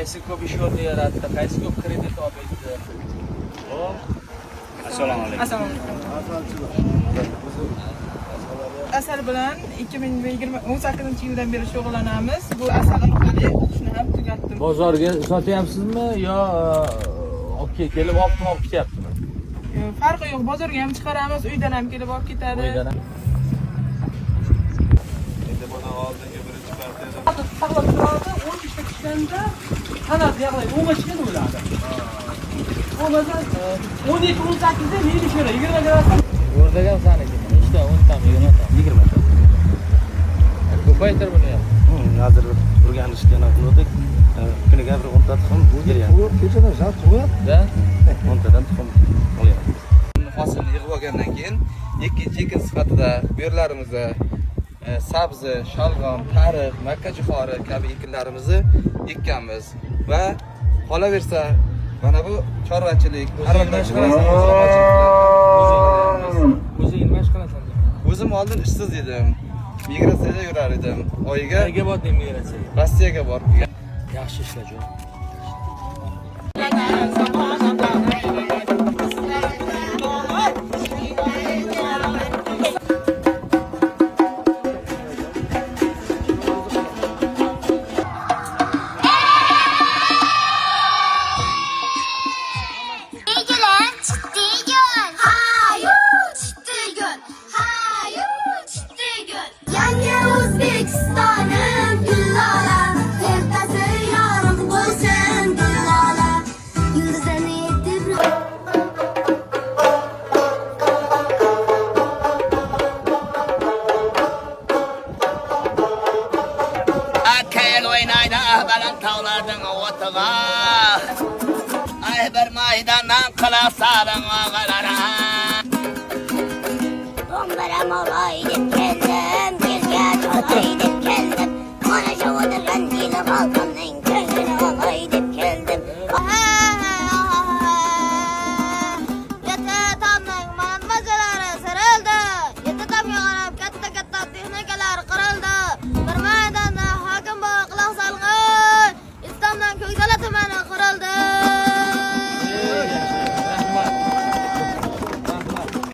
qaysi ko'p ish o'rni yaratdi, qaysi ko'p kredit oldi. Hop. Assalomu alaykum. Assalomu alaykum. Asal bilan 2018-yildan beri shug'ullanamiz. Bu asal orqali o'qishni ham tugatdim. Bozorga sotyapsizmi yo kelib olib ketyaptimi? Farqi yo'q, bozorga ham chiqaramiz, uydan ham kelib olib ketadi. Uydan ham. Endi buni oldingi birinchi partiyada Saqlab turadi, 10 ishga tushganda qanot yig'laydi, 10 ga chiqadi ulardi. Bu masalan 12-18da meni shura 20 ga berasam. O'rdak ham saniki. Nechta? 10 tami, 20 tami, 20 tami. Ko'paytir buni ham. Hozir o'rganishga qildik. Kuniga bir 10 ta tuxum beryapti. Bu kechada zat qo'yapti. 10 tadan tuxum olyapti. Hosilni yig'ib olgandan keyin ikkinchi ekin sifatida bu yerlarimizda sabzi, shalg'om, tariq, makka jo'xori kabi ekinlarimizni ekkanmiz va qolaversa mana bu chorvachilik, O'zing nima ish qilasan? o'zim oldin ishsiz edim. Migratsiyada yurar edim. Oyiga Nega bording migratsiyaga? Rossiyaga borib kelgan. Yaxshi ishlar jo'q. O'zbekistonim gullola, ertasi yorug' bo'lsin gullola, yulduzlarni yetib Akel oynayda baland tog'larning o'tiga, ay bir maydandan qilasaring og'alara. Bombaram olay deb keldim, kelgan olay deb keldim, mana shu o'tirgan yili xalqimning ko'nglini olay deb keldim. Yetti tomning manbajalari sirildi, yetti tomga qarab katta texnikalar qirildi. Bir maydonda hokim bor quloq solg'in, Islomdan Ko'kdala tumani qurildi.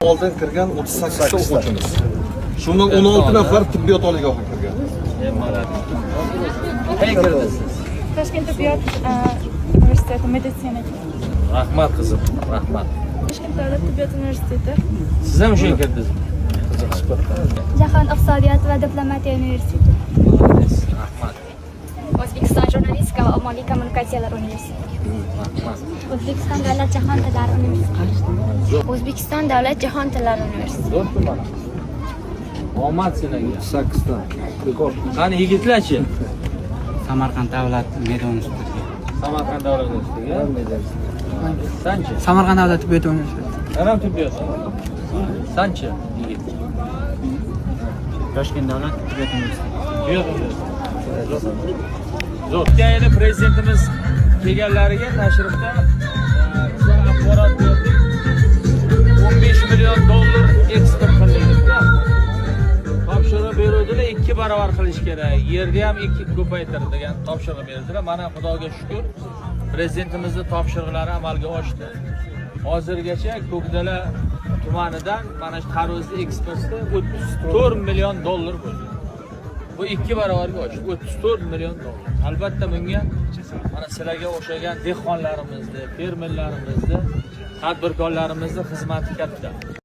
oldin kirgan 38 ta o'quvchimiz. Shundan 16 nafar tibbiyot oliygohiga kirgan. Qayerga kirdingiz? Toshkent tibbiyot universiteti meditsinaga. Rahmat qizim, rahmat. Toshkent davlat tibbiyot universiteti. Siz ham o'shaga kirdingizmi? Jahon iqtisodiyot va diplomatiya universiteti. Rahmat. O'zbekiston jurnalistika va ommaviy kommunikatsiyalar universiteti. Rahmat. O'zbekiston davlat jahon tillari universiteti. O'zbekiston davlat jahon tillari universiteti. Zo'rmi mana? Omad sizlarga. 8 ta. Qani yigitlarchi? Samarqand davlat media universitetiga. Samarqand davlat universitetiga. Sanchi? Samarqand davlat tibbiyot universiteti. Qaram tibbiyot. Sanchi yigit. Toshkent davlat tibbiyot universiteti. Zo'r. Turkiyada prezidentimiz kelganlariga tashrifda bizga axborot berdik. 15 million dollar eksport qildik. Topshiriq beruvdilar, 2 barobar qilish kerak. Yerni ham 2 ko'paytir degan topshiriq berdilar. Mana Xudoga shukr, prezidentimizning topshiriqlari amalga oshdi. Hozirgacha Ko'kdala tumanidan mana shu tarvuzli eksporti 34 million dollar bo'ldi. Bu 2 barobarga oshdi. 34 million dollar. Albatta bunga mana sizlarga o'xshagan dehqonlarimizni, fermerlarimizni, tadbirkorlarimizni xizmati katta.